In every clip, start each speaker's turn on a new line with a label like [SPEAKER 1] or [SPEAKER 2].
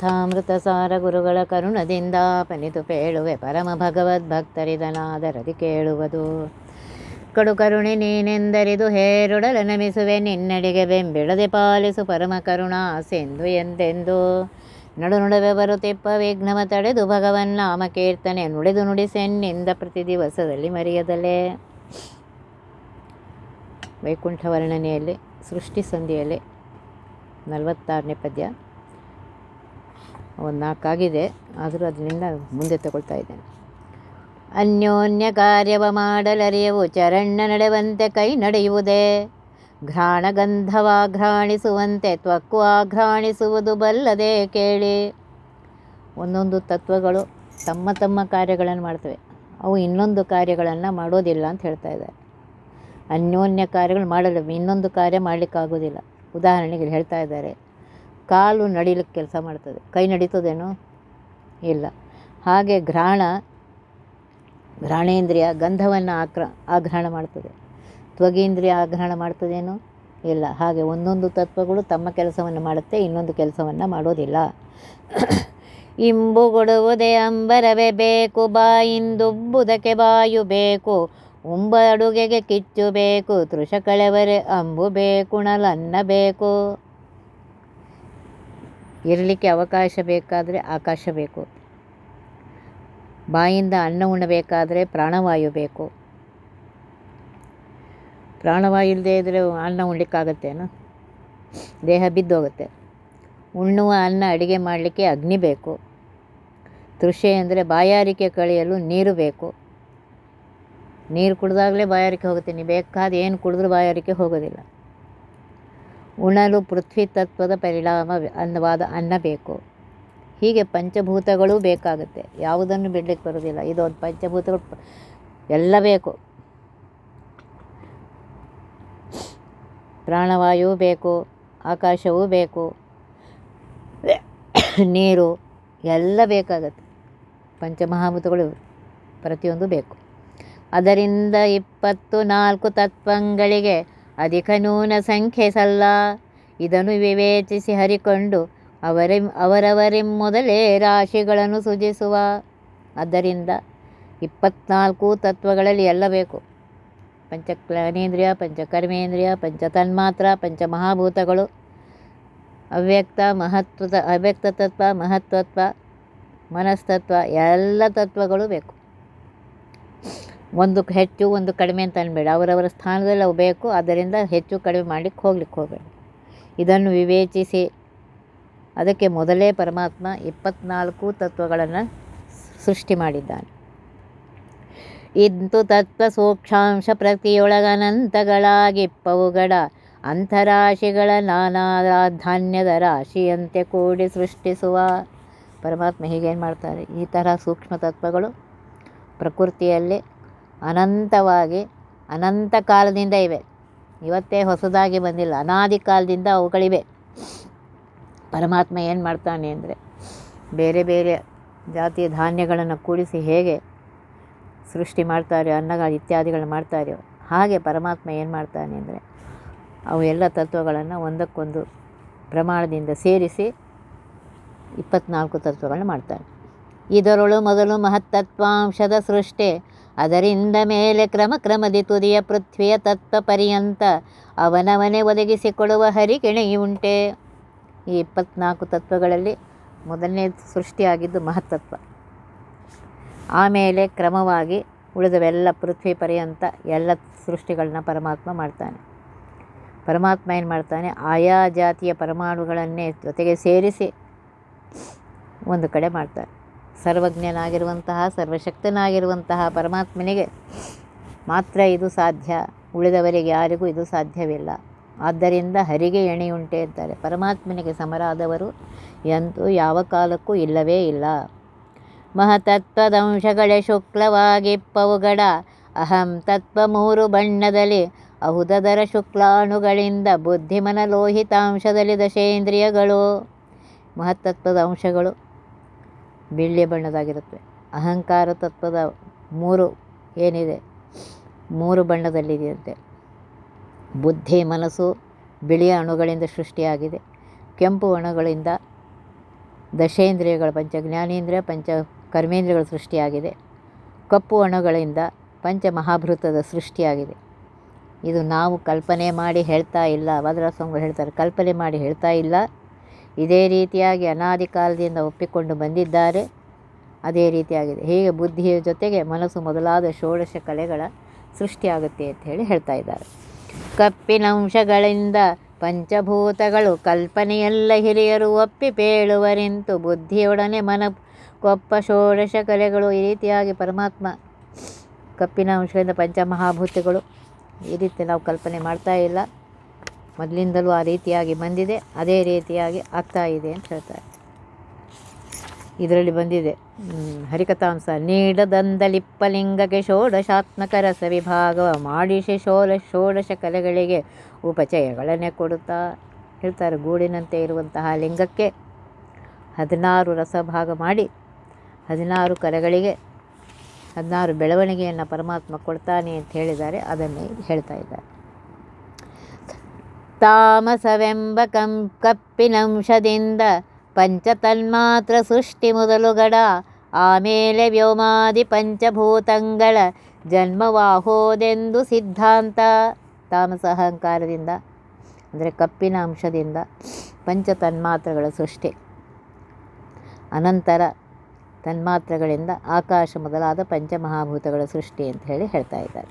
[SPEAKER 1] ಕಥಾಮೃತ ಸಾರ ಗುರುಗಳ ಕರುಣದಿಂದ ಪನಿತು ಪೇಳುವೆ ಪರಮ ಭಗವದ್ಭಕ್ತರಿದನಾದರದಿ ಕೇಳುವುದು. ಕಡು ಕರುಣೆ ನೀನೆಂದರಿದು ಹೇರುಡಲ ನಮಿಸುವೆ ನಿನ್ನಡಿಗೆ ಬೆಂಬಿಡದೆ ಪಾಲಿಸು ಪರಮ ಕರುಣಾ ಸಿಂಧು ಎಂದೆಂದು. ನಡು ನಡುವೆ ಬರುತ್ತಿಪ್ಪ ವಿಘ್ನವ ತಡೆದು ಭಗವನ್ನಾಮ ಕೀರ್ತನೆ ನುಡಿದು ನುಡಿಸೆನ್ನಿಂದ ಪ್ರತಿ ದಿವಸದಲ್ಲಿ ಮರೆಯದಲೇ. ವೈಕುಂಠ ವರ್ಣನೆಯಲ್ಲಿ ಸೃಷ್ಟಿ ಸಂಧಿಯಲ್ಲಿ 46ನೇ ಪದ್ಯ. ಒಂದು 4 ಆಗಿದೆ, ಆದರೂ ಅದರಿಂದ ಮುಂದೆ ತಗೊಳ್ತಾ ಇದ್ದೇನೆ. ಅನ್ಯೋನ್ಯ ಕಾರ್ಯವ ಮಾಡಲರಿಯವು ಚರಣ್ಣ ನಡೆವಂತೆ ಕೈ ನಡೆಯುವುದೇ. ಘ್ರಾಣ ಗಂಧವಾಘ್ರಾಣಿಸುವಂತೆ ತ್ವಕ್ಕು ಆಘ್ರಾಣಿಸುವುದು ಬಲ್ಲದೆ ಕೇಳಿ. ಒಂದೊಂದು ತತ್ವಗಳು ತಮ್ಮ ತಮ್ಮ ಕಾರ್ಯಗಳನ್ನು ಮಾಡ್ತವೆ, ಅವು ಇನ್ನೊಂದು ಕಾರ್ಯಗಳನ್ನು ಮಾಡೋದಿಲ್ಲ ಅಂತ ಹೇಳ್ತಾ ಇದ್ದಾರೆ. ಅನ್ಯೋನ್ಯ ಕಾರ್ಯಗಳು ಮಾಡಲು ಇನ್ನೊಂದು ಕಾರ್ಯ ಮಾಡಲಿಕ್ಕಾಗೋದಿಲ್ಲ. ಉದಾಹರಣೆಗೆ ಹೇಳ್ತಾ ಇದ್ದಾರೆ, ಕಾಲು ನಡಿಲಿಕ್ಕೆ ಕೆಲಸ ಮಾಡ್ತದೆ, ಕೈ ನಡೀತದೇನೋ ಇಲ್ಲ. ಹಾಗೆ ಘ್ರಾಣೇಂದ್ರಿಯ ಗಂಧವನ್ನು ಆಘ್ರಾಣ ಮಾಡ್ತದೆ, ತ್ವಗೇಂದ್ರಿಯ ಆಘ್ರಾಣ ಮಾಡ್ತದೇನೋ ಇಲ್ಲ. ಹಾಗೆ ಒಂದೊಂದು ತತ್ವಗಳು ತಮ್ಮ ಕೆಲಸವನ್ನು ಮಾಡುತ್ತೆ, ಇನ್ನೊಂದು ಕೆಲಸವನ್ನು ಮಾಡೋದಿಲ್ಲ. ಇಂಬುಗೊಡುವುದೇ ಅಂಬರವೇ ಬೇಕು, ಬಾಯಿಂದುಬ್ಬುದಕ್ಕೆ ಬಾಯು ಬೇಕು. ಉಂಬ ಅಡುಗೆಗೆ ಕಿಚ್ಚು ಬೇಕು, ತೃಷ ಕಳೆವರೆ ಅಂಬು ಬೇಕುಣಲನ್ನ ಬೇಕು. ಇರಲಿಕ್ಕೆ ಅವಕಾಶ ಬೇಕಾದರೆ ಆಕಾಶ ಬೇಕು, ಬಾಯಿಂದ ಅನ್ನ ಉಣ್ಣಬೇಕಾದರೆ ಪ್ರಾಣವಾಯು ಬೇಕು. ಪ್ರಾಣವಾಯು ಇಲ್ಲದೆ ಇದ್ದರೆ ಅನ್ನ ಉಣ್ಲಿಕ್ಕಾಗತ್ತೇನೋ, ದೇಹ ಬಿದ್ದೋಗುತ್ತೆ. ಉಣ್ಣುವ ಅನ್ನ ಅಡಿಗೆ ಮಾಡಲಿಕ್ಕೆ ಅಗ್ನಿ ಬೇಕು. ತೃಷೆ ಅಂದರೆ ಬಾಯಾರಿಕೆ ಕಳೆಯಲು ನೀರು ಬೇಕು. ನೀರು ಕುಡಿದಾಗಲೇ ಬಾಯಾರಿಕೆ ಹೋಗುತ್ತೆ, ನೀವು ಬೇಕಾದ ಏನು ಕುಡಿದ್ರೂ ಬಾಯಾರಿಕೆ ಹೋಗೋದಿಲ್ಲ. ಉಣಲು ಪೃಥ್ವಿ ತತ್ವದ ಪರಿಣಾಮ ಅನ್ನವಾದ ಅನ್ನ ಬೇಕು. ಹೀಗೆ ಪಂಚಭೂತಗಳೂ ಬೇಕಾಗುತ್ತೆ, ಯಾವುದನ್ನು ಬಿಡಲಿಕ್ಕೆ ಬರೋದಿಲ್ಲ. ಇದೊಂದು ಪಂಚಭೂತಗಳು ಎಲ್ಲ ಬೇಕು. ಪ್ರಾಣವಾಯು ಬೇಕು, ಆಕಾಶವೂ ಬೇಕು, ನೀರು ಎಲ್ಲ ಬೇಕಾಗತ್ತೆ. ಪಂಚಮಹಾಭೂತಗಳು ಪ್ರತಿಯೊಂದು ಬೇಕು. ಅದರಿಂದ 24 ತತ್ವಗಳಿಗೆ ಅಧಿಕ ನೂನ ಸಂಖ್ಯೆ ಸಲ್ಲ. ಇದನ್ನು ವಿವೇಚಿಸಿ ಹರಿಕೊಂಡು ಅವರವರೇ ಮೊದಲೇ ರಾಶಿಗಳನ್ನು ಸೃಜಿಸುವ. ಆದ್ದರಿಂದ 24 ತತ್ವಗಳಲ್ಲಿ ಎಲ್ಲ ಬೇಕು. ಪಂಚಜ್ಞಾನೇಂದ್ರಿಯ, ಪಂಚಕರ್ಮೇಂದ್ರಿಯ, ಪಂಚತನ್ಮಾತ್ರ, ಪಂಚಮಹಾಭೂತಗಳು, ಅವ್ಯಕ್ತ ತತ್ವ, ಮಹತ್ತತ್ವ, ಮನಸ್ತತ್ವ, ಎಲ್ಲ ತತ್ವಗಳು ಬೇಕು. ಒಂದು ಹೆಚ್ಚು ಒಂದು ಕಡಿಮೆ ಅಂತ ಅನ್ಬೇಡ, ಅವರವರ ಸ್ಥಾನದಲ್ಲಿ ಅವು ಬೇಕು. ಆದ್ದರಿಂದ ಹೆಚ್ಚು ಕಡಿಮೆ ಮಾಡಲಿಕ್ಕೆ ಹೋಗಬೇಡ. ಇದನ್ನು ವಿವೇಚಿಸಿ ಅದಕ್ಕೆ ಮೊದಲೇ ಪರಮಾತ್ಮ 24 ತತ್ವಗಳನ್ನು ಸೃಷ್ಟಿ ಮಾಡಿದ್ದಾನೆ. ಇಂತು ತತ್ವ ಸೂಕ್ಷ್ಮಾಂಶ ಪ್ರತಿಯೊಳಗನಂತಗಳಾಗಿಪ್ಪವುಗಡ ಅಂತರಾಶಿಗಳ ನಾನಾ ಧಾನ್ಯದ ರಾಶಿಯಂತೆ ಕೂಡಿ ಸೃಷ್ಟಿಸುವ. ಪರಮಾತ್ಮ ಹೀಗೇನು ಮಾಡ್ತಾರೆ, ಈ ಥರ ಸೂಕ್ಷ್ಮ ತತ್ವಗಳು ಪ್ರಕೃತಿಯಲ್ಲಿ ಅನಂತವಾಗಿ ಅನಂತ ಕಾಲದಿಂದ ಇವೆ. ಇವತ್ತೇ ಹೊಸದಾಗಿ ಬಂದಿಲ್ಲ, ಅನಾದಿ ಕಾಲದಿಂದ ಅವುಗಳಿವೆ. ಪರಮಾತ್ಮ ಏನು ಮಾಡ್ತಾನೆ ಅಂದರೆ, ಬೇರೆ ಬೇರೆ ಜಾತಿಯ ಧಾನ್ಯಗಳನ್ನು ಕೂಡಿಸಿ ಹೇಗೆ ಸೃಷ್ಟಿ ಮಾಡ್ತಾರೆ, ಅನ್ನಗಳು ಇತ್ಯಾದಿಗಳು ಮಾಡ್ತಾರೆಯೋ ಹಾಗೆ ಪರಮಾತ್ಮ ಏನು ಮಾಡ್ತಾನೆ ಅಂದರೆ, ಅವು ಎಲ್ಲ ತತ್ವಗಳನ್ನು ಒಂದಕ್ಕೊಂದು ಪ್ರಮಾಣದಿಂದ ಸೇರಿಸಿ 24 ತತ್ವಗಳನ್ನು ಮಾಡ್ತಾನೆ. ಇದರೊಳು ಮೊದಲು ಮಹತ್ತತ್ವಾಂಶದ ಸೃಷ್ಟಿ, ಅದರಿಂದ ಮೇಲೆ ಕ್ರಮದಿ ತುದಿಯ ಪೃಥ್ವಿಯ ತತ್ವ ಪರ್ಯಂತ ಅವನವನೇ ಒದಗಿಸಿಕೊಡುವ ಹರಿಕೆಣೆಯುಂಟೆ. ಈ 24 ತತ್ವಗಳಲ್ಲಿ ಮೊದಲನೇ ಸೃಷ್ಟಿಯಾಗಿದ್ದು ಮಹತ್ತತ್ವ. ಆಮೇಲೆ ಕ್ರಮವಾಗಿ ಉಳಿದವೆಲ್ಲ ಪೃಥ್ವಿ ಪರ್ಯಂತ ಎಲ್ಲ ಸೃಷ್ಟಿಗಳನ್ನ ಪರಮಾತ್ಮ ಮಾಡ್ತಾನೆ. ಪರಮಾತ್ಮ ಏನು ಮಾಡ್ತಾನೆ, ಆಯಾ ಜಾತಿಯ ಪರಮಾಣುಗಳನ್ನೇ ಜೊತೆಗೆ ಸೇರಿಸಿ ಒಂದು ಕಡೆ ಮಾಡ್ತಾನೆ. ಸರ್ವಜ್ಞನಾಗಿರುವಂತಹ ಸರ್ವಶಕ್ತನಾಗಿರುವಂತಹ ಪರಮಾತ್ಮನಿಗೆ ಮಾತ್ರ ಇದು ಸಾಧ್ಯ, ಉಳಿದವರಿಗೆ ಯಾರಿಗೂ ಇದು ಸಾಧ್ಯವಿಲ್ಲ. ಆದ್ದರಿಂದ ಹರಿಗೆ ಎಣೆಯುಂಟೆ ಅಂತಾರೆ. ಪರಮಾತ್ಮನಿಗೆ ಸಮರಾದವರು ಎಂತೂ ಯಾವ ಕಾಲಕ್ಕೂ ಇಲ್ಲವೇ ಇಲ್ಲ. ಮಹತತ್ವದಂಶಗಳೇ ಶುಕ್ಲವಾಗಿಪ್ಪವುಗಡ ಅಹಂ ತತ್ವ 3 ಬಣ್ಣದಲ್ಲಿ ಅಹುದದರ ಶುಕ್ಲಾಣುಗಳಿಂದ ಬುದ್ಧಿಮನ ಲೋಹಿತಾಂಶದಲ್ಲಿ ದಶೇಂದ್ರಿಯಗಳು. ಮಹತ್ತತ್ವದ ಅಂಶಗಳು ಬೆಳ್ಳಿಯ ಬಣ್ಣದಾಗಿರುತ್ತೆ. ಅಹಂಕಾರ ತತ್ವದ 3 ಏನಿದೆ 3 ಬಣ್ಣದಲ್ಲಿದೆಯಂತೆ. ಬುದ್ಧಿ ಮನಸ್ಸು ಬಿಳಿಯ ಅಣುಗಳಿಂದ ಸೃಷ್ಟಿಯಾಗಿದೆ, ಕೆಂಪು ಅಣುಗಳಿಂದ ದಶೇಂದ್ರಿಯಗಳು, ಪಂಚ ಜ್ಞಾನೇಂದ್ರಿಯ, ಪಂಚ ಕರ್ಮೇಂದ್ರಿಯಗಳ ಸೃಷ್ಟಿಯಾಗಿದೆ. ಕಪ್ಪು ಅಣುಗಳಿಂದ ಪಂಚಮಹಾಭೂತದ ಸೃಷ್ಟಿಯಾಗಿದೆ. ಇದು ನಾವು ಕಲ್ಪನೆ ಮಾಡಿ ಹೇಳ್ತಾ ಇಲ್ಲ. ಭದ್ರಸ್ವಾಮಿಗಳು ಹೇಳ್ತಾರೆ, ಕಲ್ಪನೆ ಮಾಡಿ ಹೇಳ್ತಾ ಇಲ್ಲ. ಇದೇ ರೀತಿಯಾಗಿ ಅನಾದಿ ಕಾಲದಿಂದ ಒಪ್ಪಿಕೊಂಡು ಬಂದಿದ್ದಾರೆ. ಅದೇ ರೀತಿಯಾಗಿದೆ. ಹೀಗೆ ಬುದ್ಧಿಯ ಜೊತೆಗೆ ಮನಸ್ಸು ಮೊದಲಾದ ಷೋಡಶ ಕಲೆಗಳ ಸೃಷ್ಟಿಯಾಗುತ್ತೆ ಅಂತ ಹೇಳಿ ಹೇಳ್ತಾ ಇದ್ದಾರೆ. ಕಪ್ಪಿನಂಶಗಳಿಂದ ಪಂಚಭೂತಗಳು ಕಲ್ಪನೆಯೆಲ್ಲ ಹಿರಿಯರು ಒಪ್ಪಿ ಪೇಳುವರೆಂತು ಬುದ್ಧಿಯೊಡನೆ ಕೊಪ್ಪ ಷೋಡಶ ಕಲೆಗಳು. ಈ ರೀತಿಯಾಗಿ ಪರಮಾತ್ಮ ಕಪ್ಪಿನ ಅಂಶಗಳಿಂದ ಪಂಚಮಹಾಭೂತಗಳು ಈ ರೀತಿ ನಾವು ಕಲ್ಪನೆ ಮಾಡ್ತಾ ಇಲ್ಲ. ಮೊದಲಿಂದಲೂ ಆ ರೀತಿಯಾಗಿ ಬಂದಿದೆ, ಅದೇ ರೀತಿಯಾಗಿ ಆಗ್ತಾ ಇದೆ ಅಂತ ಹೇಳ್ತಾರೆ. ಇದರಲ್ಲಿ ಬಂದಿದೆ ಹರಿಕಥಾಂಸ. ನೀಡದಂದಲಿಪ್ಪಲಿಂಗಕ್ಕೆ ಷೋಡಶಾತ್ಮಕ ರಸ ವಿಭಾಗವ ಮಾಡಿಸಿ ಷೋಡಶ ಕಲೆಗಳಿಗೆ ಉಪಚಯಗಳನ್ನೇ ಕೊಡುತ್ತಾ ಹೇಳ್ತಾರೆ. ಗೂಡಿನಂತೆ ಇರುವಂತಹ ಲಿಂಗಕ್ಕೆ 16 ರಸಭಾಗ ಮಾಡಿ 16 ಕಲೆಗಳಿಗೆ 16 ಬೆಳವಣಿಗೆಯನ್ನು ಪರಮಾತ್ಮ ಕೊಡ್ತಾನೆ ಅಂತ ಹೇಳಿದ್ದಾರೆ. ಅದನ್ನೇ ಹೇಳ್ತಾ ಇದ್ದಾರೆ. ತಾಮಸವೆಂಬ ಕಪ್ಪಿನಂಶದಿಂದ ಪಂಚತನ್ಮಾತ್ರ ಸೃಷ್ಟಿ ಮೊದಲುಗಡ, ಆಮೇಲೆ ವ್ಯೋಮಾದಿ ಪಂಚಭೂತಂಗಳ ಜನ್ಮವಾಹೋದೆಂದು ಸಿದ್ಧಾಂತ. ತಾಮಸ ಅಹಂಕಾರದಿಂದ ಅಂದರೆ ಕಪ್ಪಿನ ಅಂಶದಿಂದ ಪಂಚತನ್ಮಾತ್ರಗಳ ಸೃಷ್ಟಿ, ಅನಂತರ ತನ್ಮಾತ್ರಗಳಿಂದ ಆಕಾಶ ಮೊದಲಾದ ಪಂಚಮಹಾಭೂತಗಳ ಸೃಷ್ಟಿ ಅಂತ ಹೇಳಿ ಹೇಳ್ತಾ ಇದ್ದಾರೆ.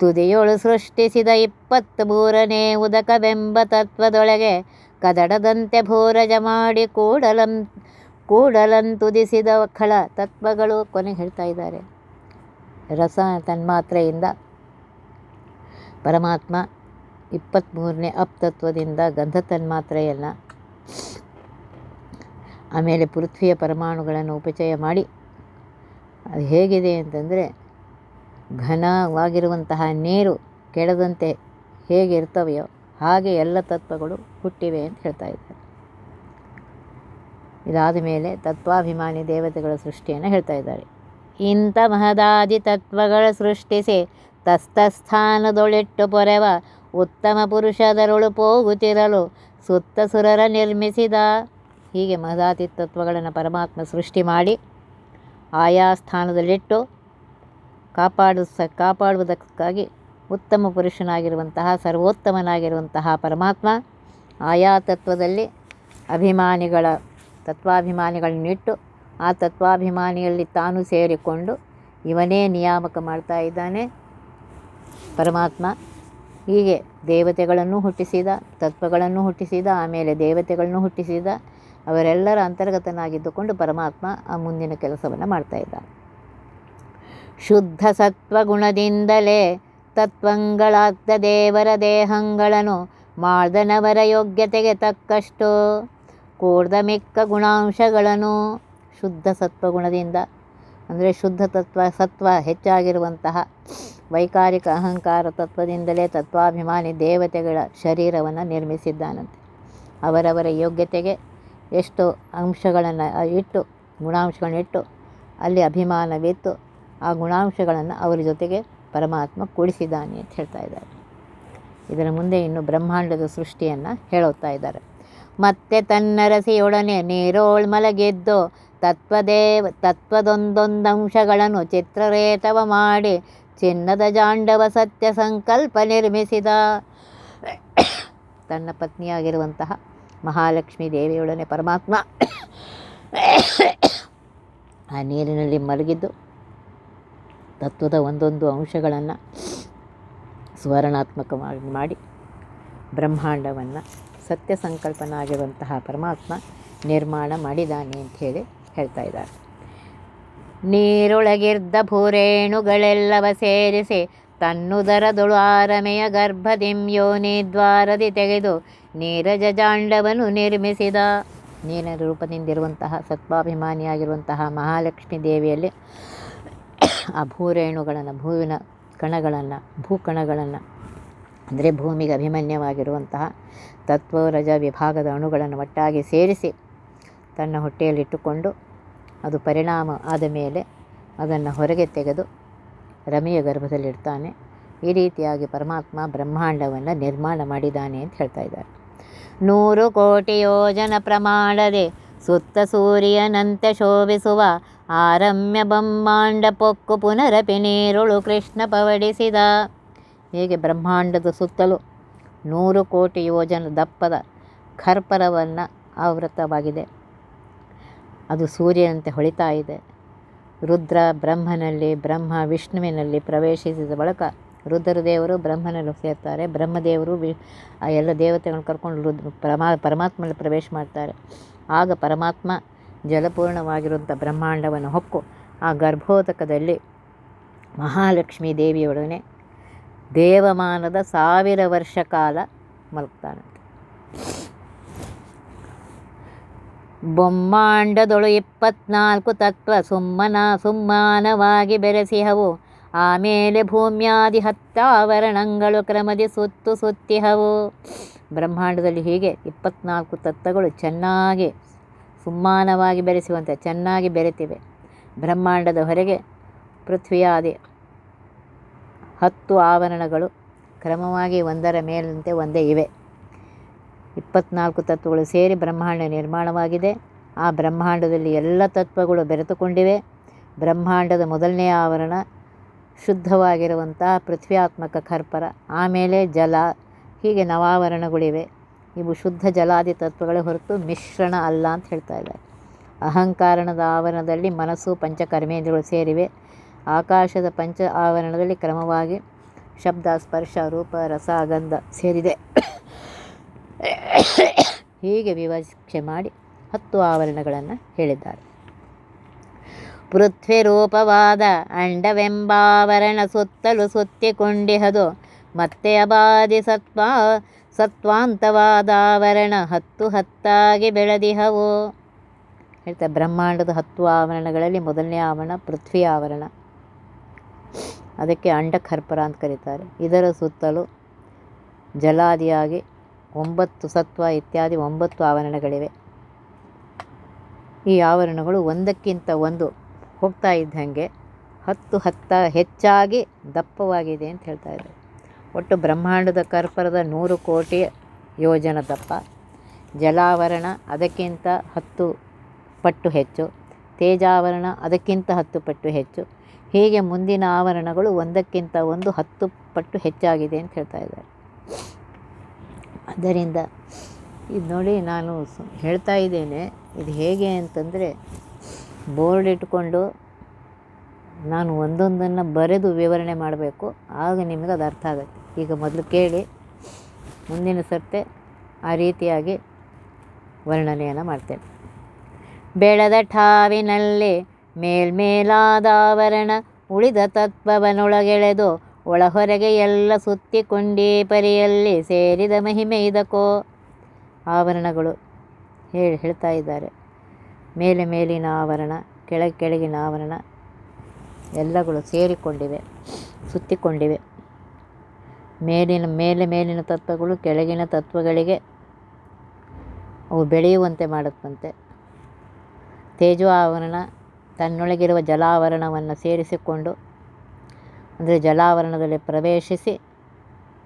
[SPEAKER 1] ತುದಿಯೊಳು ಸೃಷ್ಟಿಸಿದ 23ನೇ ಉದಕವೆಂಬ ತತ್ವದೊಳಗೆ ಕದಡದಂತೆ ಭೂರಜ ಮಾಡಿ ಕೂಡಲಂತುದಿಸಿದ ಖಳ ತತ್ವಗಳು. ಕೊನೆಗೆ ಹೇಳ್ತಾ ಇದ್ದಾರೆ, ರಸ ತನ್ಮಾತ್ರೆಯಿಂದ ಪರಮಾತ್ಮ 23ನೇ ಅಪ್ತತ್ವದಿಂದ ಗಂಧ ತನ್ಮಾತ್ರೆಯನ್ನು, ಆಮೇಲೆ ಪೃಥ್ವಿಯ ಪರಮಾಣುಗಳನ್ನು ಉಪಚಯ ಮಾಡಿ, ಅದು ಹೇಗಿದೆ ಅಂತಂದರೆ ಘನವಾಗಿರುವಂತಹ ನೀರು ಕೆಡದಂತೆ ಹೇಗೆ ಇರ್ತವೆಯೋ ಹಾಗೆ ಎಲ್ಲ ತತ್ವಗಳು ಹುಟ್ಟಿವೆ ಅಂತ ಹೇಳ್ತಾ ಇದ್ದಾರೆ. ಇದಾದ ಮೇಲೆ ತತ್ವಾಭಿಮಾನಿ ದೇವತೆಗಳ ಸೃಷ್ಟಿಯನ್ನು ಹೇಳ್ತಾ ಇದ್ದಾರೆ. ಇಂಥ ಮಹದಾದಿ ತತ್ವಗಳ ಸೃಷ್ಟಿಸಿ ತಸ್ಥಾನದೊಳಿಟ್ಟು ಪೊರೆವ ಉತ್ತಮ ಪುರುಷದರುಳು ಪೋಗುತ್ತಿರಲು ಸುತ್ತ ಸುರರ ನಿರ್ಮಿಸಿದ. ಹೀಗೆ ಮಹದಾದಿ ತತ್ವಗಳನ್ನು ಪರಮಾತ್ಮ ಸೃಷ್ಟಿ ಮಾಡಿ ಆಯಾ ಸ್ಥಾನದಲ್ಲಿಟ್ಟು ಕಾಪಾಡುವುದಕ್ಕಾಗಿ ಉತ್ತಮ ಪುರುಷನಾಗಿರುವಂತಹ ಸರ್ವೋತ್ತಮನಾಗಿರುವಂತಹ ಪರಮಾತ್ಮ ಆಯಾ ತತ್ವದಲ್ಲಿ ತತ್ವಾಭಿಮಾನಿಗಳನ್ನಿಟ್ಟು ಆ ತತ್ವಾಭಿಮಾನಿಯಲ್ಲಿ ತಾನು ಸೇರಿಕೊಂಡು ಇವನೇ ನಿಯಾಮಕ ಮಾಡ್ತಾ ಇದ್ದಾನೆ ಪರಮಾತ್ಮ. ಹೀಗೆ ದೇವತೆಗಳನ್ನು ಹುಟ್ಟಿಸಿದ, ತತ್ವಗಳನ್ನು ಹುಟ್ಟಿಸಿದ, ಆಮೇಲೆ ದೇವತೆಗಳನ್ನು ಹುಟ್ಟಿಸಿದ. ಅವರೆಲ್ಲರ ಅಂತರ್ಗತನಾಗಿದ್ದುಕೊಂಡು ಪರಮಾತ್ಮ ಆ ಮುಂದಿನ ಕೆಲಸವನ್ನು ಮಾಡ್ತಾ ಇದ್ದಾನೆ. ಶುದ್ಧ ಸತ್ವಗುಣದಿಂದಲೇ ತತ್ವಂಗಳಾದ ದೇವರ ದೇಹಗಳನ್ನು ಮಾಡ್ದನವರ ಯೋಗ್ಯತೆಗೆ ತಕ್ಕಷ್ಟು ಕೂಡ್ದ ಮಿಕ್ಕ ಗುಣಾಂಶಗಳನ್ನು. ಶುದ್ಧ ಸತ್ವಗುಣದಿಂದ ಅಂದರೆ ಶುದ್ಧ ಸತ್ವ ಹೆಚ್ಚಾಗಿರುವಂತಹ ವೈಕಾರಿಕ ಅಹಂಕಾರ ತತ್ವದಿಂದಲೇ ತತ್ವಾಭಿಮಾನಿ ದೇವತೆಗಳ ಶರೀರವನ್ನು ನಿರ್ಮಿಸಿದ್ದಾನಂತೆ. ಅವರವರ ಯೋಗ್ಯತೆಗೆ ಎಷ್ಟು ಅಂಶಗಳನ್ನು ಇಟ್ಟು, ಗುಣಾಂಶಗಳನ್ನಿಟ್ಟು ಅಲ್ಲಿ ಅಭಿಮಾನವಿತ್ತು ಆ ಗುಣಾಂಶಗಳನ್ನು ಅವರ ಜೊತೆಗೆ ಪರಮಾತ್ಮ ಕೂಡಿಸಿದ್ದಾನೆ ಅಂತ ಹೇಳ್ತಾ ಇದ್ದಾರೆ. ಇದರ ಮುಂದೆ ಇನ್ನು ಬ್ರಹ್ಮಾಂಡದ ಸೃಷ್ಟಿಯನ್ನು ಹೇಳುತ್ತಾ ಇದ್ದಾರೆ. ಮತ್ತೆ ತನ್ನರಸಿಯೊಡನೆ ನೀರೋಳ್ಮಲಗೆದ್ದು ತತ್ವದೊಂದೊಂದಂಶಗಳನ್ನು ಚಿತ್ರರೇತವ ಮಾಡಿ ಚಿನ್ನದ ಜಾಂಡವ ಸತ್ಯ ಸಂಕಲ್ಪ ನಿರ್ಮಿಸಿದ. ತನ್ನ ಪತ್ನಿಯಾಗಿರುವಂತಹ ಮಹಾಲಕ್ಷ್ಮೀ ದೇವಿಯೊಡನೆ ಪರಮಾತ್ಮ ಆ ನೀರಿನಲ್ಲಿ ಮಲಗಿದ್ದು ತತ್ವದ ಒಂದೊಂದು ಅಂಶಗಳನ್ನು ಸ್ವರ್ಣಾತ್ಮಕವಾಗಿ ಮಾಡಿ ಬ್ರಹ್ಮಾಂಡವನ್ನು ಸತ್ಯ ಸಂಕಲ್ಪನಾಗಿರುವಂತಹ ಪರಮಾತ್ಮ ನಿರ್ಮಾಣ ಮಾಡಿದ್ದಾನೆ ಅಂಥೇಳಿ ಹೇಳ್ತಾ ಇದ್ದಾರೆ. ನೀರೊಳಗಿರ್ದ ಭೂರೇಣುಗಳೆಲ್ಲವ ಸೇರಿಸಿ ತನ್ನುದರದೊಳು ಆರಮೆಯ ಗರ್ಭದಿಂ ಯೋನಿ ದ್ವಾರದಿ ತೆಗೆದು ನೀರಜ ಜಾಂಡವನ್ನು ನಿರ್ಮಿಸಿದ. ನೀರಿನ ರೂಪದಿಂದಿರುವಂತಹ ಸತ್ವಾಭಿಮಾನಿಯಾಗಿರುವಂತಹ ಮಹಾಲಕ್ಷ್ಮೀ ದೇವಿಯಲ್ಲಿ ಆ ಭೂರೇಣುಗಳನ್ನು, ಭೂವಿನ ಕಣಗಳನ್ನು, ಭೂಕಣಗಳನ್ನು ಅಂದರೆ ಭೂಮಿಗೆ ಅಭಿಮನ್ಯವಾಗಿರುವಂತಹ ತತ್ವ ರಜ ವಿಭಾಗದ ಅಣುಗಳನ್ನು ಒಟ್ಟಾಗಿ ಸೇರಿಸಿ ತನ್ನ ಹೊಟ್ಟೆಯಲ್ಲಿಟ್ಟುಕೊಂಡು ಅದು ಪರಿಣಾಮ ಆದ ಮೇಲೆ ಅದನ್ನು ಹೊರಗೆ ತೆಗೆದು ರಮೆಯ ಗರ್ಭದಲ್ಲಿಡ್ತಾನೆ. ಈ ರೀತಿಯಾಗಿ ಪರಮಾತ್ಮ ಬ್ರಹ್ಮಾಂಡವನ್ನು ನಿರ್ಮಾಣ ಮಾಡಿದ್ದಾನೆ ಅಂತ ಹೇಳ್ತಾ ಇದ್ದಾರೆ. 100 ಕೋಟಿ ಯೋಜನ ಪ್ರಮಾಣದೆ ಸುತ್ತ ಸೂರ್ಯನಂತೆ ಶೋಭಿಸುವ ಆರಮ್ಯ ಬ್ರಹ್ಮಾಂಡ ಪೊಕ್ಕು ಪುನರಪಿ ನೀರುಳು ಕೃಷ್ಣ ಪವಡಿಸಿದ. ಹೀಗೆ ಬ್ರಹ್ಮಾಂಡದ ಸುತ್ತಲೂ 100 ಕೋಟಿ ಯೋಜನ ದಪ್ಪದ ಖರ್ಪರವನ್ನು ಆವೃತವಾಗಿದೆ. ಅದು ಸೂರ್ಯನಂತೆ ಹೊಳಿತಾ ಇದೆ. ರುದ್ರ ಬ್ರಹ್ಮನಲ್ಲಿ, ಬ್ರಹ್ಮ ವಿಷ್ಣುವಿನಲ್ಲಿ ಪ್ರವೇಶಿಸಿದ ಬಳಿಕ ರುದ್ರದೇವರು ಬ್ರಹ್ಮನಲ್ಲಿ ಸೇರ್ತಾರೆ. ಬ್ರಹ್ಮದೇವರು ಎಲ್ಲ ದೇವತೆಗಳನ್ನು ಕರ್ಕೊಂಡು ಪರಮಾತ್ಮನಲ್ಲಿ ಪ್ರವೇಶ ಮಾಡ್ತಾರೆ. ಆಗ ಪರಮಾತ್ಮ ಜಲಪೂರ್ಣವಾಗಿರುವಂಥ ಬ್ರಹ್ಮಾಂಡವನ್ನು ಹೊಕ್ಕು ಆ ಗರ್ಭೋದಕದಲ್ಲಿ ಮಹಾಲಕ್ಷ್ಮೀ ದೇವಿಯೊಡನೆ ದೇವಮಾನದ 1000 ವರ್ಷ ಕಾಲ ಮಲಗ್ತಾನಂತೆ. ಬ್ರಹ್ಮಾಂಡದೊಳು 24 ತತ್ವ ಸುಮ್ಮಾನವಾಗಿ ಬೆರೆಸಿಹವು. ಆಮೇಲೆ ಭೂಮ್ಯಾದಿ 10 ಆವರಣಗಳು ಕ್ರಮದಿ ಸುತ್ತಿಹವು. ಬ್ರಹ್ಮಾಂಡದಲ್ಲಿ ಹೀಗೆ 24 ತತ್ವಗಳು ಚೆನ್ನಾಗಿ ಸುಮ್ಮಾನವಾಗಿ ಬೆರೆಸುವಂತೆ ಚೆನ್ನಾಗಿ ಬೆರೆತಿವೆ. ಬ್ರಹ್ಮಾಂಡದ ಹೊರಗೆ ಪೃಥ್ವಿಯಾದಿ 10 ಆವರಣಗಳು ಕ್ರಮವಾಗಿ ಒಂದರ ಮೇಲಂತೆ ಒಂದೇ ಇವೆ. 24 ತತ್ವಗಳು ಸೇರಿ ಬ್ರಹ್ಮಾಂಡ ನಿರ್ಮಾಣವಾಗಿದೆ. ಆ ಬ್ರಹ್ಮಾಂಡದಲ್ಲಿ ಎಲ್ಲ ತತ್ವಗಳು ಬೆರೆತುಕೊಂಡಿವೆ. ಬ್ರಹ್ಮಾಂಡದ ಮೊದಲನೆಯ ಆವರಣ ಶುದ್ಧವಾಗಿರುವಂತಹ ಪೃಥ್ವಿಯಾತ್ಮಕ ಖರ್ಪರ, ಆಮೇಲೆ ಜಲ, ಹೀಗೆ ನವಾವರಣಗಳಿವೆ. ಇವು ಶುದ್ಧ ಜಲಾದಿ ತತ್ವಗಳೇ ಹೊರತು ಮಿಶ್ರಣ ಅಲ್ಲ ಅಂತ ಹೇಳ್ತಾ ಇದ್ದಾರೆ. ಅಹಂಕಾರಣದ ಆವರಣದಲ್ಲಿ ಮನಸ್ಸು ಪಂಚಕರ್ಮೇಂದ್ರಿಯಗಳು ಸೇರಿವೆ. ಆಕಾಶದ ಪಂಚ ಆವರಣದಲ್ಲಿ ಕ್ರಮವಾಗಿ ಶಬ್ದ, ಸ್ಪರ್ಶ, ರೂಪ, ರಸ, ಗಂಧ ಸೇರಿದೆ. ಹೀಗೆ ವಿವಕ್ಷೆ ಮಾಡಿ 10 ಆವರಣಗಳನ್ನು ಹೇಳಿದ್ದಾರೆ. ಪೃಥ್ವಿ ರೂಪವಾದ ಅಂಡವೆಂಬಾವರಣ ಸುತ್ತಲೂ ಸುತ್ತಿಕೊಂಡಿಹದು. ಮತ್ತೆ ಅಬಾದಿ ಸತ್ವಾಂತವಾದ ಆವರಣ 10 10 ಬೆಳೆದಿಹವು. ಹೇಳ್ತಾರೆ ಬ್ರಹ್ಮಾಂಡದ 10 ಆವರಣಗಳಲ್ಲಿ ಮೊದಲನೇ ಆವರಣ ಪೃಥ್ವಿ ಆವರಣ. ಅದಕ್ಕೆ ಅಂಡಖರ್ಪರ ಅಂತ ಕರೀತಾರೆ. ಇದರ ಸುತ್ತಲೂ ಜಲಾದಿಯಾಗಿ 9 ಸತ್ವ ಇತ್ಯಾದಿ 9 ಆವರಣಗಳಿವೆ. ಈ ಆವರಣಗಳು ಒಂದಕ್ಕಿಂತ ಒಂದು ಹೋಗ್ತಾ ಇದ್ದಂಗೆ 10 10 ಹೆಚ್ಚಾಗಿ ದಪ್ಪವಾಗಿದೆ ಅಂತ ಹೇಳ್ತಾ ಇದ್ದಾರೆ. ಒಟ್ಟು ಬ್ರಹ್ಮಾಂಡದ ಖರ್ಪರದ 100 ಕೋಟಿ ಯೋಜನ ದಪ್ಪ. ಜಲಾವರಣ ಅದಕ್ಕಿಂತ 10 ಪಟ್ಟು ಹೆಚ್ಚು. ತೇಜಾವರಣ ಅದಕ್ಕಿಂತ 10 ಪಟ್ಟು ಹೆಚ್ಚು. ಹೀಗೆ ಮುಂದಿನ ಆವರಣಗಳು ಒಂದಕ್ಕಿಂತ ಒಂದು 10 ಪಟ್ಟು ಹೆಚ್ಚಾಗಿದೆ ಅಂತ ಹೇಳ್ತಾ ಇದ್ದಾರೆ. ಆದ್ದರಿಂದ ಇದು ನೋಡಿ, ನಾನು ಹೇಳ್ತಾ ಇದ್ದೇನೆ, ಇದು ಹೇಗೆ ಅಂತಂದರೆ ಬೋರ್ಡ್ ಇಟ್ಕೊಂಡು ನಾನು ಒಂದೊಂದನ್ನು ಬರೆದು ವಿವರಣೆ ಮಾಡಬೇಕು. ಆಗ ನಿಮಗೆ ಅದು ಅರ್ಥ ಆಗುತ್ತೆ. ಈಗ ಮೊದಲು ಕೇಳಿ, ಮುಂದಿನ ಸರ್ತೆ ಆ ರೀತಿಯಾಗಿ ವರ್ಣನೆಯನ್ನು ಮಾಡ್ತೇನೆ. ಬೆಳೆದ ಠಾವಿನಲ್ಲಿ ಮೇಲ್ಮೇಲಾದ ಆವರಣ ಉಳಿದ ತತ್ವವನೊಳಗೆಳೆದು ಒಳಹೊರಗೆ ಎಲ್ಲ ಸುತ್ತಿಕೊಂಡೇ ಪರಿಯಲ್ಲಿ ಸೇರಿದ ಮಹಿಮೆ ಇದಕ್ಕೋ. ಆವರಣಗಳು ಹೇಳ್ತಾ ಇದ್ದಾರೆ. ಮೇಲಿನ ಆವರಣ, ಕೆಳಗಿನ ಆವರಣ ಎಲ್ಲಗಳು ಸೇರಿಕೊಂಡಿವೆ, ಸುತ್ತಿಕೊಂಡಿವೆ. ಮೇಲಿನ ತತ್ವಗಳು ಕೆಳಗಿನ ತತ್ವಗಳಿಗೆ ಅವು ಬೆಳೆಯುವಂತೆ ಮಾಡುತ್ತಂತೆ. ತೇಜೋ ಆವರಣ ತನ್ನೊಳಗಿರುವ ಜಲಾವರಣವನ್ನು ಸೇರಿಸಿಕೊಂಡು, ಅಂದರೆ ಜಲಾವರಣದಲ್ಲಿ ಪ್ರವೇಶಿಸಿ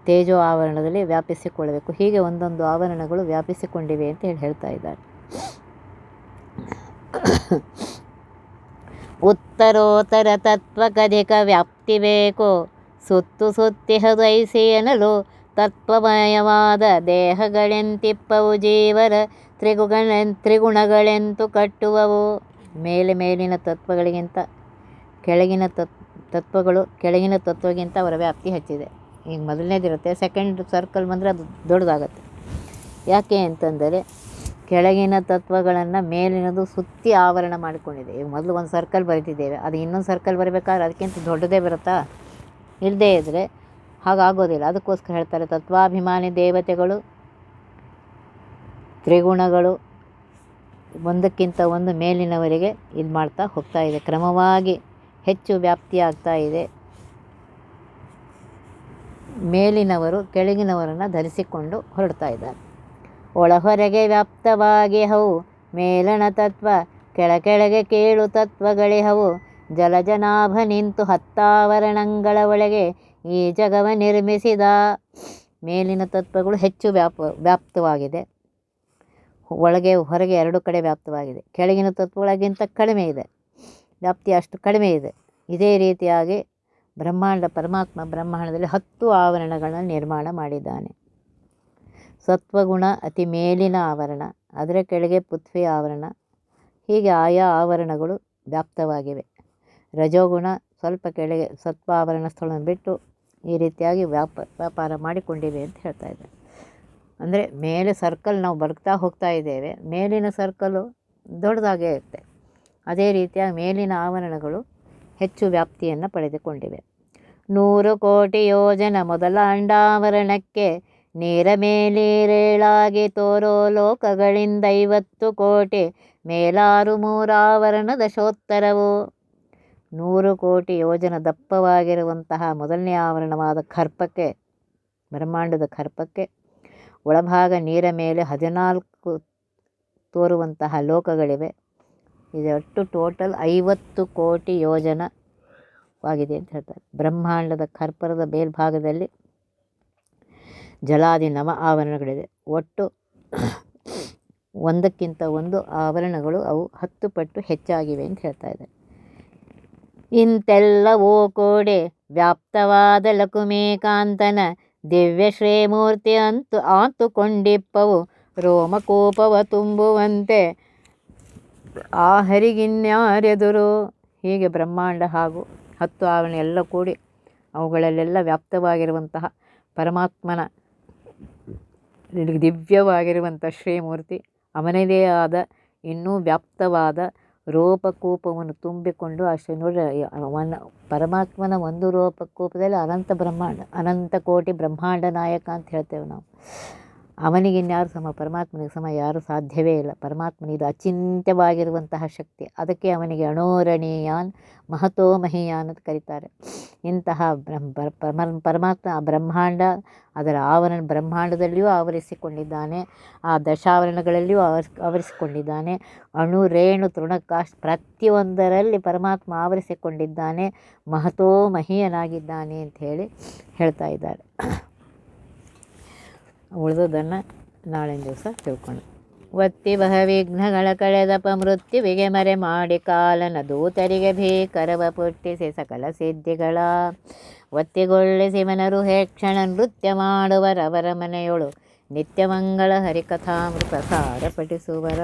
[SPEAKER 1] ತೇಜೋ ಆವರಣದಲ್ಲಿ ವ್ಯಾಪಿಸಿಕೊಳ್ಳಬೇಕು. ಹೀಗೆ ಒಂದೊಂದು ಆವರಣಗಳು ವ್ಯಾಪಿಸಿಕೊಂಡಿವೆ ಅಂತ ಹೇಳ್ತಾ ಇದ್ದಾರೆ. ಉತ್ತರೋತ್ತರ ತತ್ವಕ್ಕಧಿಕ ವ್ಯಾಪ್ತಿ ಬೇಕು. ಸುತ್ತಿಹದು ಐಸಿ ಎನ್ನಲು ತತ್ವಮಯವಾದ ದೇಹಗಳೆಂತಿಪ್ಪವು ಜೀವರ ತ್ರಿಗುಣಗಳೆಂತು ಕಟ್ಟುವವು. ಮೇಲಿನ ತತ್ವಗಳಿಗಿಂತ ಕೆಳಗಿನ ತತ್ವಗಿಂತ ಅವರ ವ್ಯಾಪ್ತಿ ಹೆಚ್ಚಿದೆ. ಈಗ ಮೊದಲನೇದಿರುತ್ತೆ, ಸೆಕೆಂಡ್ ಸರ್ಕಲ್ ಬಂದರೆ ಅದು ದೊಡ್ಡದಾಗತ್ತೆ. ಯಾಕೆ ಅಂತಂದರೆ ಕೆಳಗಿನ ತತ್ವಗಳನ್ನು ಮೇಲಿನದು ಸುತ್ತಿ ಆವರಣ ಮಾಡಿಕೊಂಡಿದೆ. ಈಗ ಮೊದಲು ಒಂದು ಸರ್ಕಲ್ ಬರೀತಿದ್ದೇವೆ, ಅದು ಇನ್ನೊಂದು ಸರ್ಕಲ್ ಬರಬೇಕಾದ್ರೆ ಅದಕ್ಕಿಂತ ದೊಡ್ಡದೇ ಬರುತ್ತಾ? ಇಲ್ಲದೇ ಇದ್ದರೆ ಹಾಗಾಗೋದಿಲ್ಲ. ಅದಕ್ಕೋಸ್ಕರ ಹೇಳ್ತಾರೆ ತತ್ವಾಭಿಮಾನಿ ದೇವತೆಗಳು, ತ್ರಿಗುಣಗಳು ಒಂದಕ್ಕಿಂತ ಒಂದು ಮೇಲಿನವರಿಗೆ ಇದು ಮಾಡ್ತಾ ಹೋಗ್ತಾ ಇದೆ. ಕ್ರಮವಾಗಿ ಹೆಚ್ಚು ವ್ಯಾಪ್ತಿ ಆಗ್ತಾ ಇದೆ. ಮೇಲಿನವರು ಕೆಳಗಿನವರನ್ನು ಧರಿಸಿಕೊಂಡು ಹೊರಡ್ತಾ ಇದ್ದಾರೆ. ಒಳಹೊರಗೆ ವ್ಯಾಪ್ತವಾಗಿ ಹವು ಮೇಲಣ ತತ್ವ, ಕೆಳಗೆ ಕೀಳು ತತ್ವಗಳಿಹವು. ಜಲಜನಾಭ ನಿಂತು 10 ಆವರಣಗಳ ಒಳಗೆ ಈ ಜಗವ ನಿರ್ಮಿಸಿದ. ಮೇಲಿನ ತತ್ವಗಳು ಹೆಚ್ಚು ವ್ಯಾಪ್ತವಾಗಿದೆ. ಒಳಗೆ ಹೊರಗೆ ಎರಡು ಕಡೆ ವ್ಯಾಪ್ತವಾಗಿದೆ. ಕೆಳಗಿನ ತತ್ವಗಳಿಗಿಂತ ಕಡಿಮೆ ಇದೆ, ವ್ಯಾಪ್ತಿ ಅಷ್ಟು ಕಡಿಮೆ ಇದೆ. ಇದೇ ರೀತಿಯಾಗಿ ಪರಮಾತ್ಮ ಬ್ರಹ್ಮಾಂಡದಲ್ಲಿ 10 ಆವರಣಗಳನ್ನು ನಿರ್ಮಾಣ ಮಾಡಿದ್ದಾನೆ. ಸತ್ವಗುಣ ಅತಿ ಮೇಲಿನ ಆವರಣ, ಅದರ ಕೆಳಗೆ ಪೃಥ್ವಿ ಆವರಣ, ಹೀಗೆ ಆಯಾ ಆವರಣಗಳು ವ್ಯಾಪ್ತವಾಗಿವೆ. ರಜೋಗುಣ ಸ್ವಲ್ಪ ಕೆಳಗೆ ಸತ್ವ ಆವರಣ ಸ್ಥಳವನ್ನು ಬಿಟ್ಟು ಈ ರೀತಿಯಾಗಿ ವ್ಯಾಪಾರ ಮಾಡಿಕೊಂಡಿವೆ ಅಂತ ಹೇಳ್ತಾ ಇದ್ದಾರೆ. ಅಂದರೆ ಮೇಲೆ ಸರ್ಕಲ್ ನಾವು ಬರ್ತಾ ಹೋಗ್ತಾ ಇದ್ದೇವೆ, ಮೇಲಿನ ಸರ್ಕಲು ದೊಡ್ಡದಾಗೇ ಇರುತ್ತೆ. ಅದೇ ರೀತಿಯಾಗಿ ಮೇಲಿನ ಆವರಣಗಳು ಹೆಚ್ಚು ವ್ಯಾಪ್ತಿಯನ್ನು ಪಡೆದುಕೊಂಡಿವೆ. 100 ಕೋಟಿ ಯೋಜನ ಮೊದಲ ಅಂಡಾವರಣಕ್ಕೆ ನೀರ ಮೇಲೀರೇಳಾಗಿ ತೋರೋ ಲೋಕಗಳಿಂದ 50 ಕೋಟಿ ಮೇಲಾರು ಮೂರಾವರಣ ದಶೋತ್ತರವು. 100 ಕೋಟಿ ಯೋಜನ ದಪ್ಪವಾಗಿರುವಂತಹ ಮೊದಲನೇ ಆವರಣವಾದ ಖರ್ಪಕ್ಕೆ, ಬ್ರಹ್ಮಾಂಡದ ಖರ್ಪಕ್ಕೆ ಒಳಭಾಗ ನೀರ ಮೇಲೆ 14 ತೋರುವಂತಹ ಲೋಕಗಳಿವೆ. ಇದೊಟ್ಟು ಟೋಟಲ್ 50 ಕೋಟಿ ಯೋಜನವಾಗಿದೆ ಅಂತ ಹೇಳ್ತಾರೆ. ಬ್ರಹ್ಮಾಂಡದ ಖರ್ಪರದ ಮೇಲ್ಭಾಗದಲ್ಲಿ ಜಲಾದಿ ನವ ಆವರಣಗಳಿದೆ. ಒಟ್ಟು ಒಂದಕ್ಕಿಂತ ಒಂದು ಆವರಣಗಳು ಅವು 10 ಪಟ್ಟು ಹೆಚ್ಚಾಗಿವೆ ಅಂತ ಹೇಳ್ತಾ ಇದ್ದಾರೆ. ಇಂತೆಲ್ಲವೂ ಕೂಡಿ ವ್ಯಾಪ್ತವಾದ ಲಕುಮೇಕಾಂತನ ದಿವ್ಯ ಶ್ರೀಮೂರ್ತಿ ಆತುಕೊಂಡಿಪ್ಪವು ರೋಮಕೂಪವ ತುಂಬುವಂತೆ ಆ ಹರಿಗಿನ್ಯಾರೆದುರು. ಹೀಗೆ ಬ್ರಹ್ಮಾಂಡ ಹಾಗೂ 10 ಆವರಣ ಎಲ್ಲ ಕೂಡಿ ಅವುಗಳಲ್ಲೆಲ್ಲ ವ್ಯಾಪ್ತವಾಗಿರುವಂತಹ ಪರಮಾತ್ಮನ ದಿವ್ಯವಾಗಿರುವಂಥ ಶ್ರೀಮೂರ್ತಿ, ಅವನದೇ ಆದ ಇನ್ನೂ ವ್ಯಾಪ್ತವಾದ ರೂಪಕೂಪವನ್ನು ತುಂಬಿಕೊಂಡು ಅಷ್ಟು ನೋಡ್ರಿ. ಪರಮಾತ್ಮನ ಒಂದು ರೂಪಕೂಪದಲ್ಲಿ ಅನಂತ ಬ್ರಹ್ಮಾಂಡ, ಅನಂತ ಕೋಟಿ ಬ್ರಹ್ಮಾಂಡ ನಾಯಕ ಅಂತ ಹೇಳ್ತೇವೆ ನಾವು. ಅವನಿಗಿನ್ಯಾರು ಸಮ, ಪರಮಾತ್ಮನಿಗೆ ಸಮ ಯಾರೂ ಸಾಧ್ಯವೇ ಇಲ್ಲ. ಪರಮಾತ್ಮನಿದು ಅಚಿಂತ್ಯವಾಗಿರುವಂತಹ ಶಕ್ತಿ, ಅದಕ್ಕೆ ಅವನಿಗೆ ಅಣೋರಣೀಯಾನ್ ಮಹತೋ ಮಹೀಯಾನ್ ಅಂತ ಕರೀತಾರೆ. ಇಂತಹ ಪರಮಾತ್ಮ ಬ್ರಹ್ಮಾಂಡ ಅದರ ಬ್ರಹ್ಮಾಂಡದಲ್ಲಿಯೂ ಆವರಿಸಿಕೊಂಡಿದ್ದಾನೆ, ಆ ದಶಾವರಣಗಳಲ್ಲಿಯೂ ಆವರಿಸಿಕೊಂಡಿದ್ದಾನೆ. ಅಣು ರೇಣು ತೃಣಕಾಷ್ಟ ಪ್ರತಿಯೊಂದರಲ್ಲಿ ಪರಮಾತ್ಮ ಆವರಿಸಿಕೊಂಡಿದ್ದಾನೆ, ಮಹತೋ ಮಹೀಯನಾಗಿದ್ದಾನೆ ಅಂತ ಹೇಳ್ತಾ ಇದ್ದಾರೆ. ಉಳಿದೋದನ್ನು ನಾಳಿನ ದಿವಸ ತಿಳ್ಕೊಂಡು ಒತ್ತಿ ಬಹ ವಿಘ್ನಗಳ ಕಳೆದಪ ಮೃತ್ಯುವಿಗೆ ಮರೆ ಮಾಡಿ ಕಾಲನ ದೂತರಿಗೆ ಭೀಕರವ ಪುಟ್ಟಿಸಿ ಸಕಲ ಸಿದ್ಧಿಗಳ ಒತ್ತಿಗೊಳ್ಳಿಸಿ ಮನರು ಹೇಕ್ಷಣ ನೃತ್ಯ ಮಾಡುವರವರ ಮನೆಯೊಳು ನಿತ್ಯಮಂಗಳ ಹರಿಕಥಾಮೃತ ಸಾರ ಪಠಿಸುವರ.